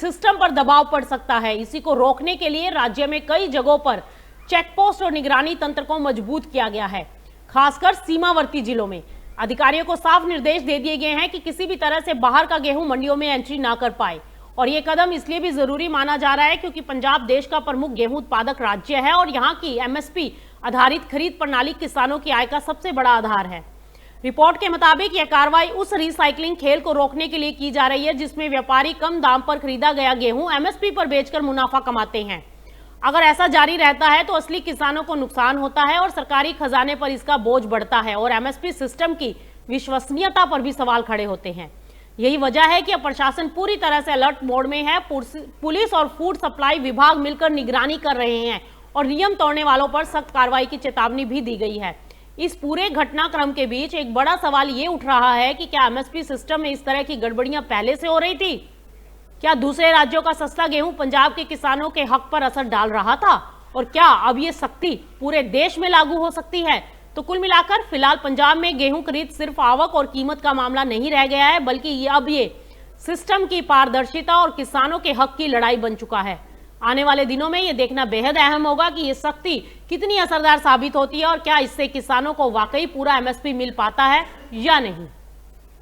System पर दबाव पड़ सकता है। इसी को रोकने के लिए राज्य में कई जगहों पर चेकपोस्ट और निगरानी तंत्र को मजबूत किया गया है, खासकर सीमावर्ती जिलों में। अधिकारियों को साफ निर्देश दे दिए गए हैं कि किसी भी तरह से बाहर का गेहूं मंडियों में एंट्री ना कर पाए। और ये कदम इसलिए भी जरूरी माना जा रहा है क्योंकि पंजाब देश का प्रमुख गेहूं उत्पादक राज्य है और यहाँ की एमएसपी आधारित खरीद प्रणाली किसानों की आय का सबसे बड़ा आधार है। रिपोर्ट के मुताबिक यह कार्रवाई उस रिसाइकलिंग खेल को रोकने के लिए की जा रही है जिसमें व्यापारी कम दाम पर खरीदा गया गेहूं एमएसपी पर बेचकर मुनाफा कमाते हैं। अगर ऐसा जारी रहता है तो असली किसानों को नुकसान होता है और सरकारी खजाने पर इसका बोझ बढ़ता है और एमएसपी सिस्टम की विश्वसनीयता पर भी सवाल खड़े होते हैं। यही वजह है कि अब प्रशासन पूरी तरह से अलर्ट मोड में है। पुलिस और फूड सप्लाई विभाग मिलकर निगरानी कर रहे हैं और नियम तोड़ने वालों पर सख्त कार्रवाई की चेतावनी भी दी गई है। इस पूरे घटनाक्रम के बीच एक बड़ा सवाल ये उठ रहा है कि क्या एमएसपी सिस्टम में इस तरह की गड़बड़ियां पहले से हो रही थी? क्या दूसरे राज्यों का सस्ता गेहूं पंजाब के किसानों के हक पर असर डाल रहा था? और क्या अब ये सख्ती पूरे देश में लागू हो सकती है? तो कुल मिलाकर फिलहाल पंजाब में गेहूं खरीद सिर्फ आवक और कीमत का मामला नहीं रह गया है, बल्कि अब ये सिस्टम की पारदर्शिता और किसानों के हक की लड़ाई बन चुका है। आने वाले दिनों में ये देखना बेहद अहम होगा कि ये सख्ती कितनी असरदार साबित होती है और क्या इससे किसानों को वाकई पूरा एमएसपी मिल पाता है या नहीं।